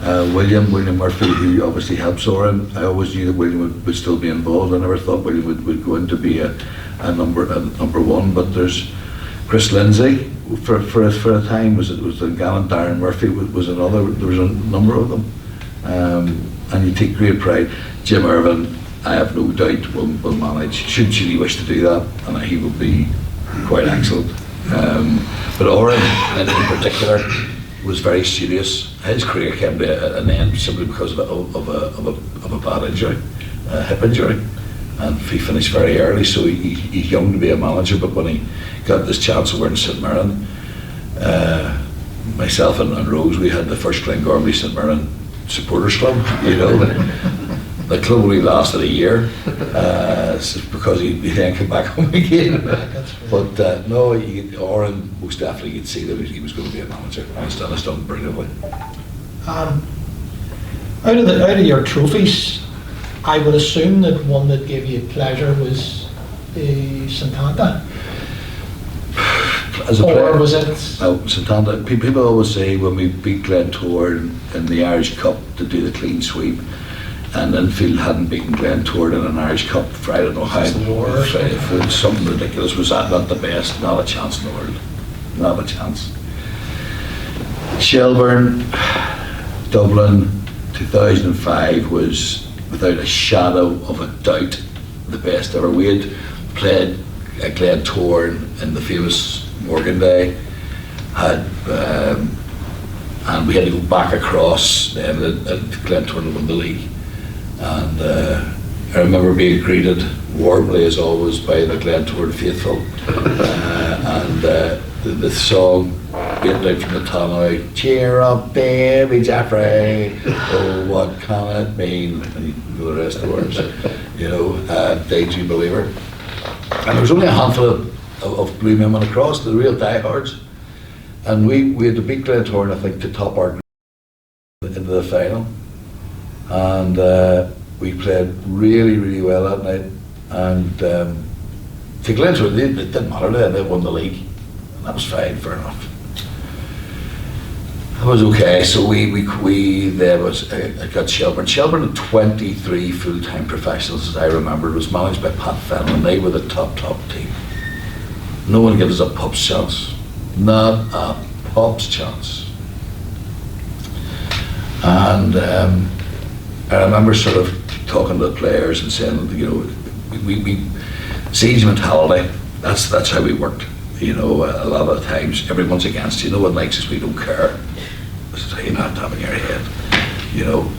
William Murphy, who obviously helps Oran, I always knew that William would still be involved. I never thought William would go in to be a number one, but there's Chris Lindsay for a time was in Gallant. Darren Murphy was another. There was a number of them, and you take great pride. Jim Irvin, I have no doubt will manage. Should he wish to do that, and he will be quite excellent. But Oran in particular was very serious. His career came to an end simply because of a bad injury, a hip injury. And he finished very early, so he's young to be a manager, but when he got this chance over in St Mirren, myself and Rose, we had the first Glengormley St Mirren supporters club, you know. The club only lasted a year, because he then came back home again. But no, Oran, most definitely you'd see that he was going to be a manager, and he's done brilliantly. Out of your trophies, I would assume that one that gave you pleasure was the St Anta. As a player, or was it? No, St Anta. People always say when we beat Glentour in the Irish Cup to do the clean sweep, and Linfield hadn't beaten Glentour in an Irish Cup for I don't know how. If it was something ridiculous, was that not the best? Not a chance in the world. Not a chance. Shelburne, Dublin, 2005 was, without a shadow of a doubt, the best ever. We had played at Glentour in the famous Morgan Day, and we had to go back across then at Glentour to win the league. And I remember being greeted warmly as always by the Glentour faithful, and the song getting out from the tannoy, cheer up baby Jeffrey, oh what can it mean, and you know the rest of the words, you know, Daydream Believer. And there was only a handful of blue men went across, the real diehards, and we had to beat Glentour, I think, to top our group into the final, and we played really, really well that night, and to Glentour, it didn't matter, they won the league, and that was fine, fair enough. That was okay. So I got Shelburne. Shelburne had 23 full-time professionals, as I remember. It was managed by Pat Fennell, and they were the top team. No one gave us a pup's chance. Not a pup's chance. And I remember sort of talking to the players and saying, you know, we siege mentality. That's how we worked. You know, a lot of the times everyone's against you. No one likes us. We don't care. This is how you have to have in your head, you know.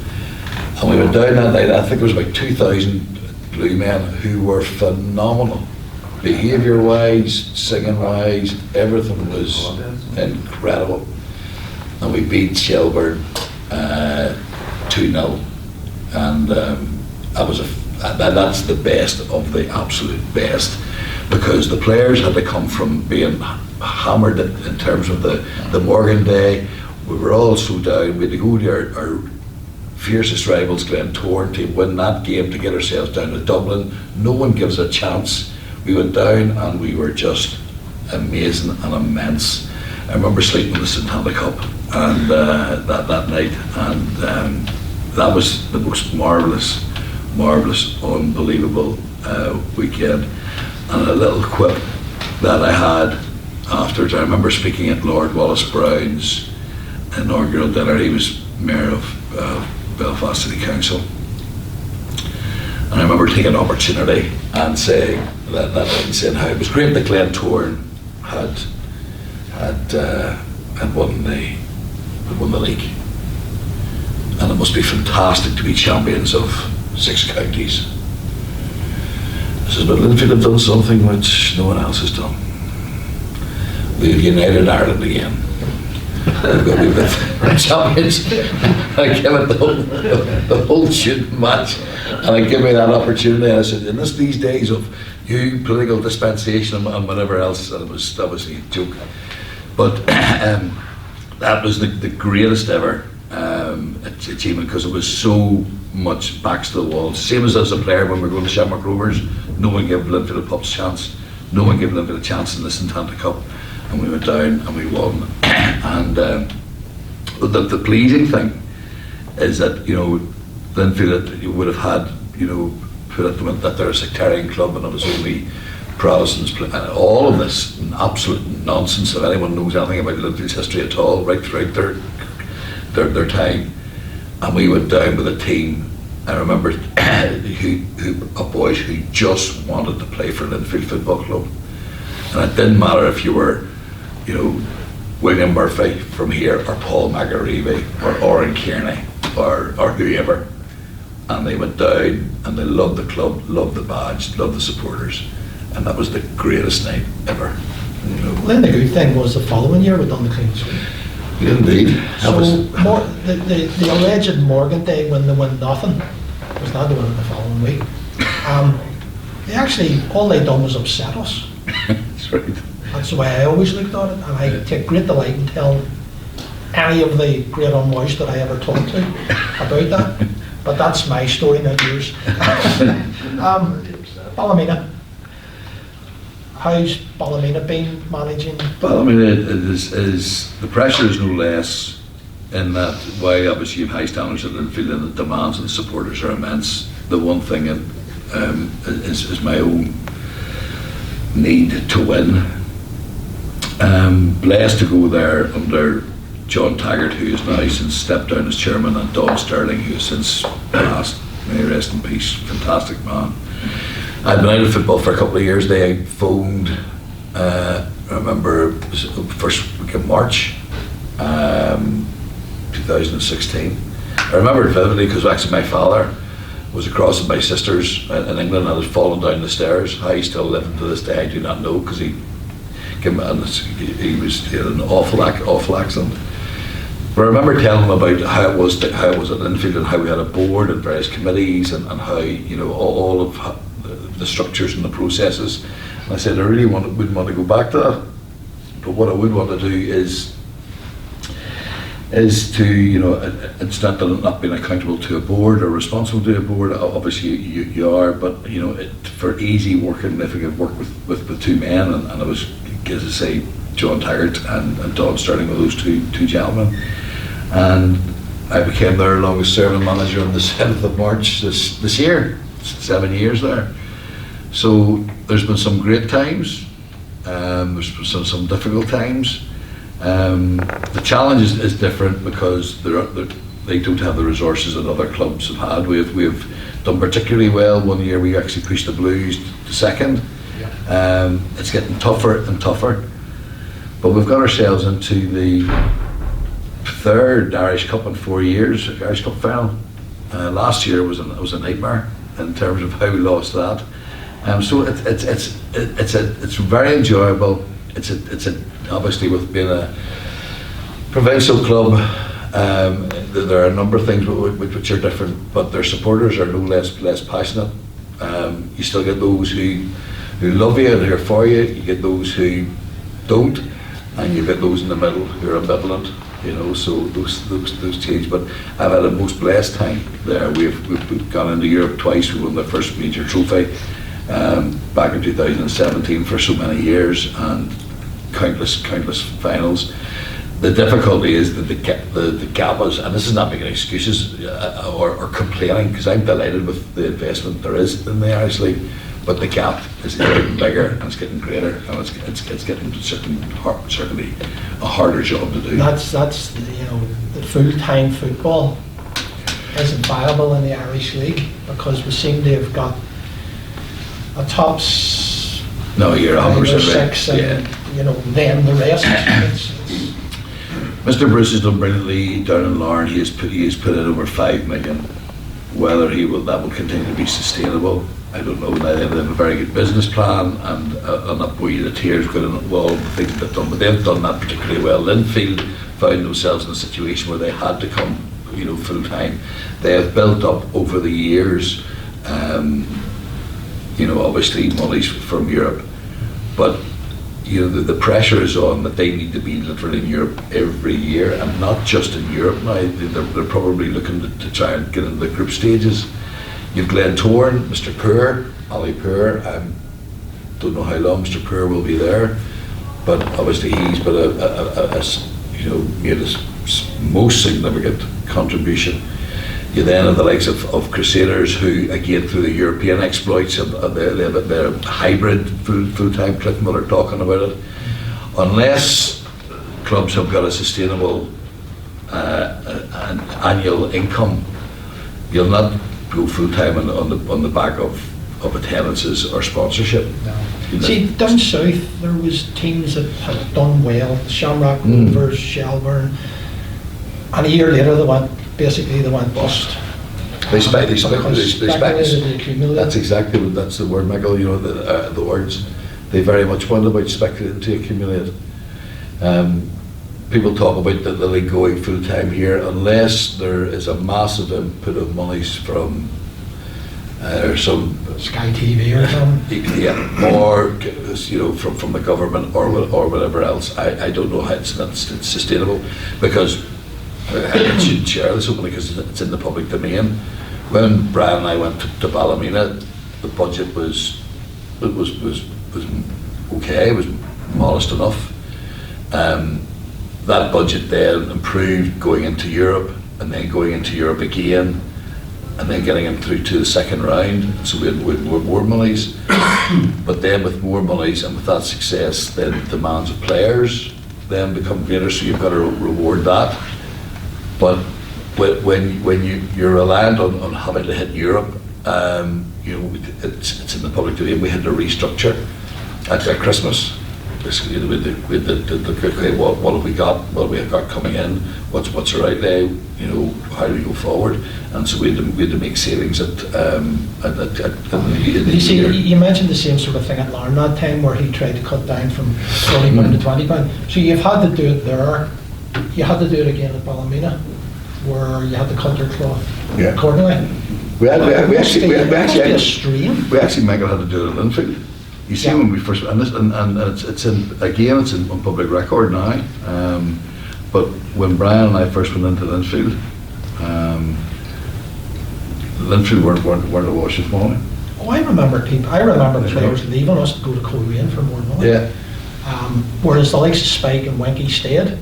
And we went down that night. I think there was about 2,000 blue men who were phenomenal, behaviour-wise, singing-wise. Everything was incredible. And we beat Shelburne 2-0, and that's the best of the absolute best, because the players had to come from being hammered in terms of the Morgan Day. We were all so down. We had to go to our fiercest rivals, Glentour, to win that game to get ourselves down to Dublin. No one gives a chance. We went down and we were just amazing and immense. I remember sleeping in the St Anta Cup and that night, and that was the most marvellous, unbelievable weekend. And a little quip that I had afterwards, I remember speaking at Lord Wallace Brown's inaugural dinner. He was Mayor of Belfast City Council. And I remember taking an opportunity and saying that and saying how it was great that Glentour had won the league. and it must be fantastic to be champions of 6 counties. I said, but Linfield have done something which no one else has done. We've united Ireland again. We're going to be the champions. I give it the whole shooting match, and I give me that opportunity. And I said, in these days of new political dispensation and whatever else, and it was obviously a joke, but that was the greatest ever achievement, because it was so much backs to the wall. Same as a player when we were going to Shamrock Rovers, no one gave Linfield a pup's chance, no one gave Linfield a chance in the Santanta Cup, and we went down and we won. And the pleasing thing is that, you know, Linfield, you would have had, you know, put at them that they're a sectarian club and it was only Protestants, and all of this absolute nonsense. If anyone knows anything about Linfield's history at all, right throughout their time, and we went down with a team. I remember boys who just wanted to play for Linfield Football Club, and it didn't matter if you were, you know, William Murphy from here, or Paul McAreevy, or Oren Kearney, or whoever, and they went down and they loved the club, loved the badge, loved the supporters, and that was the greatest night ever. You know. Then the good thing was the following year we done the clean sweep. Indeed. The alleged Morgan Day when they won nothing was not the one the following week. They actually, all they done was upset us. That's right. That's the way I always looked at it, and I take great delight in telling any of the great unwashed that I ever talked to about that. But that's my story, not yours. Ballymena. How's Ballymena been managing? Ballymena is the pressure is no less in that, while obviously you have high standards at Linfield and the demands and the supporters are immense. The one thing is my own need to win. Blessed to go there under John Taggart, who is now since stepped down as chairman, and Don Sterling, who has since passed. May he rest in peace. Fantastic man. I'd been out of football for a couple of years. They phoned, I remember it was the first week of March 2016. I remember it vividly because actually my father was across with my sisters in England and had fallen down the stairs. How he's still living to this day I do not know, because he had an awful accident. But I remember telling him about how it was at Linfield, and how we had a board and various committees, and how, you know, all of the structures and the processes. And I said I really wouldn't want to go back to that, but what I would want to do is to, you know, it's not that I'm not being accountable to a board or responsible to a board. Obviously you are, but you know, for easy working, if I could work with two men, and I was, as I say, John Taggart and Don Sterling were those two gentlemen, and I became their longest serving manager on the 7th of March this year. 7 years there. So there's been some great times, there's been some difficult times. The challenge is different because they don't have the resources that other clubs have had. We've done particularly well. One year we actually pushed the Blues to second. Yeah. It's getting tougher and tougher, but we've got ourselves into the 3rd Irish Cup in 4 years, Irish Cup final. Last year was a nightmare in terms of how we lost that. So it's very enjoyable. It's obviously, with being a provincial club, there are a number of things which are different, but their supporters are no less passionate. You still get those who love you and who are for you. You get those who don't, and you get those in the middle who are ambivalent. You know, so those change. But I've had a most blessed time there. We've gone into Europe twice. We won the first major trophy back in 2017 for so many years, and countless finals. The difficulty is that the gap is, and this is not making excuses or complaining, because I'm delighted with the investment there is in the Irish League, but the gap is getting bigger and it's getting greater, and it's getting certainly a harder job to do. That's you know, the full-time football isn't viable in the Irish League, because we seem to have got a tops. No, you're 100% right. 6, and you know, then the rest. Mr. Bruce has done brilliantly down in Larne. He has put in over 5 million. Whether that will continue to be sustainable, I don't know. Now, they have a very good business plan, and up where the tiers good and all the things they've done, but they've done that particularly well. Linfield found themselves in a situation where they had to come, full time. They have built up over the years, obviously monies from Europe, but the pressure is on that they need to be literally in Europe every year, and not just in Europe now. They're probably looking to try and get into the group stages. You've Glentoran, Mr. Poor, Ali Poor. I don't know how long Mr. Poor will be there, but obviously he's been made a most significant contribution. You then have the likes of Crusaders, who again through the European exploits, they're a hybrid full-time. Cliff Miller talking about it. Unless clubs have got a sustainable annual income, you'll not go full-time on the back of attendances or sponsorship. No. See, down south there was teams that had done well, Shamrock Rovers, Shelburne, and a year later they went bust. They speculated. Accumulate. That's the word, Michael. The words. They very much went about speculating to accumulate. People talk about the league going full time here, unless there is a massive input of monies from or some Sky TV or something. Yeah, or from the government or whatever else. I don't know how it's sustainable, because I shouldn't share this openly because it's in the public domain. When Brian and I went to Ballymena, the budget was okay. It was modest enough. That budget then improved going into Europe, and then going into Europe again, and then getting him through to the second round. So we had more monies, but then with more monies and with that success, then the demands of players then become greater. So you've got to reward that. But when you're reliant on having to hit Europe, it's in the public domain. We had to restructure at Christmas. Basically, what have we got? What have we got coming in? What's the right day? How do we go forward? And so we had to make savings at you see, you mentioned the same sort of thing at Larne that time, where he tried to cut down from £40 to £20. So you've had to do it there. You had to do it again at Ballymena, where you had to cut your cloth accordingly. We actually, Michael, had to do it in Linfield. You see, when we first, and it's in public record now. But when Brian and I first went into Linfield, Linfield weren't awash with money. Oh, I remember players leaving us to go to Coleraine for more money. Yeah. Whereas the likes of Spike and Winky stayed.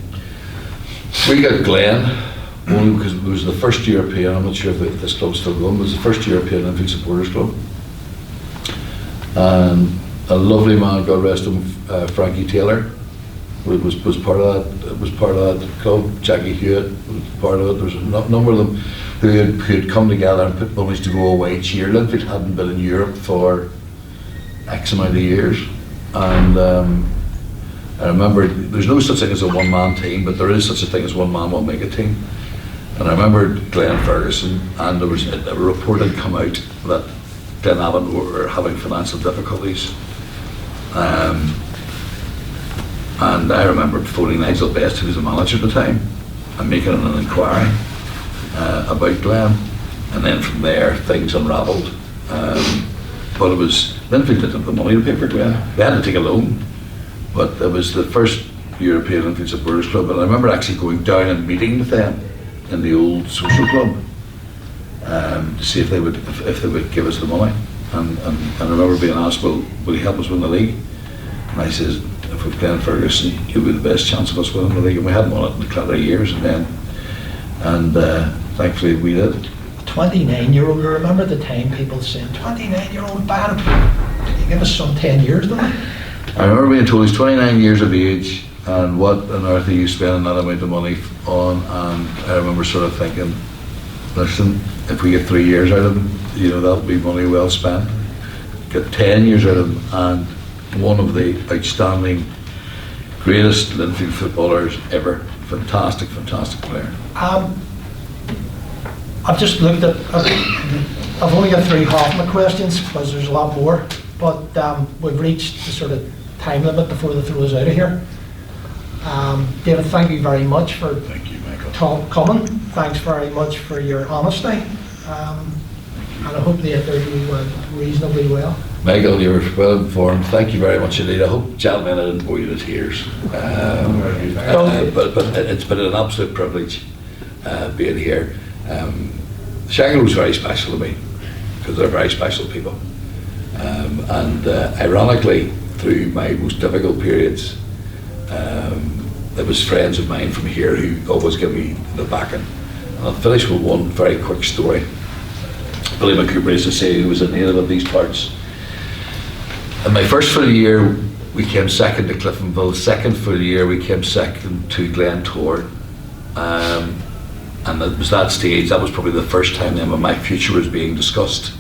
We got Glenn, only because it was the first European. I'm not sure if this club's still going. It was the first European Linfield Supporters Club. And a lovely man, God rest him, Frankie Taylor, was part of that. Was part of that club. Jackie Hewitt was part of it. There was a number of them who had come together and put monies to go away cheer. Linfield hadn't been in Europe for X amount of years, and I remember there's no such thing as a one-man team, but there is such a thing as one man will make a team. And I remember Glenn Ferguson, and there was a report had come out that Glenavon were having financial difficulties. And I remember phoning Nigel Best, who was the manager at the time, and making an inquiry about Glenn. And then from there, things unravelled. But it was, Linfield didn't have the money to pay for Glenn. They had to take a loan. But it was the first European Linfield Supporters Club, and I remember actually going down and meeting with them in the old social club to see if they would give us the money. And I remember being asked, will you help us win the league? And I says, if we've Glenn Ferguson, he'll be the best chance of us winning the league. And we hadn't won it in a couple of years, and thankfully we did. 29-year-old, I remember the time people saying, 29-year-old bad, can you give us some 10 years though? I remember being told he's 29 years of age, and what on earth are you spending that amount of money on? And I remember sort of thinking, listen, if we get 3 years out of him, that'll be money well spent. Get 10 years out of him, and one of the outstanding, greatest Linfield footballers ever, fantastic, fantastic player. I've just looked at, I've only got 3 half my questions because there's a lot more, but we've reached the sort of time limit before they throw us out of here. David, thank you very much for Thank you, Michael. coming. Thanks very much for your honesty. And I hope the interview went reasonably well. Michael, you were well informed. Thank you very much indeed. I hope, gentlemen, I didn't bore you to tears. But it's been an absolute privilege being here. Shankill was very special to me because they're very special people. And ironically, through my most difficult periods, there was friends of mine from here who always give me the backing. And I'll finish with one very quick story. Billy McCooper used to say he was a native of these parts. In my first full year, we came second to Cliftonville. Second full year, we came second to Glentour. And it was that stage, that was probably the first time then when my future was being discussed.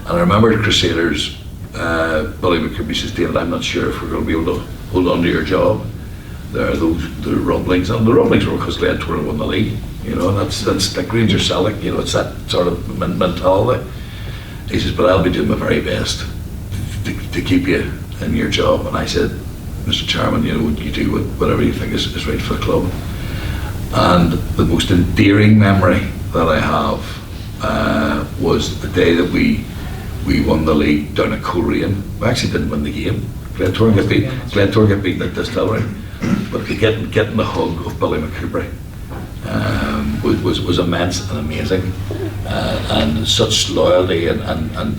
And I remember the Crusaders, Billy McCooper says, David, I'm not sure if we're going to be able to hold on to your job. There are the rumblings, and the rumblings were because Glentour won the league. You know, and that's like Rangers Celtic, you know, it's that sort of mentality. He says, but I'll be doing my very best to keep you in your job. And I said, Mr. Chairman, you know, you do whatever you think is right for the club. And the most endearing memory that I have was the day that we won the league down at Coleraine. We actually didn't win the game. Glentour got beaten at Distillery. But getting the hug of Billy McCooper was immense and amazing, and such loyalty and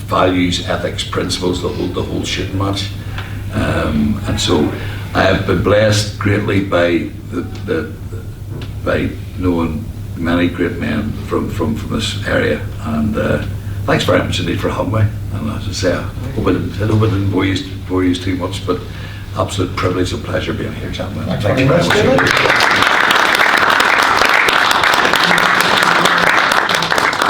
values, ethics, principles, the whole shooting match. And so I have been blessed greatly by by knowing many great men from this area. And thanks very much indeed for having me. And as I say, I hope I didn't bore you too much, but absolute privilege and pleasure being here, gentlemen. Thank you very much.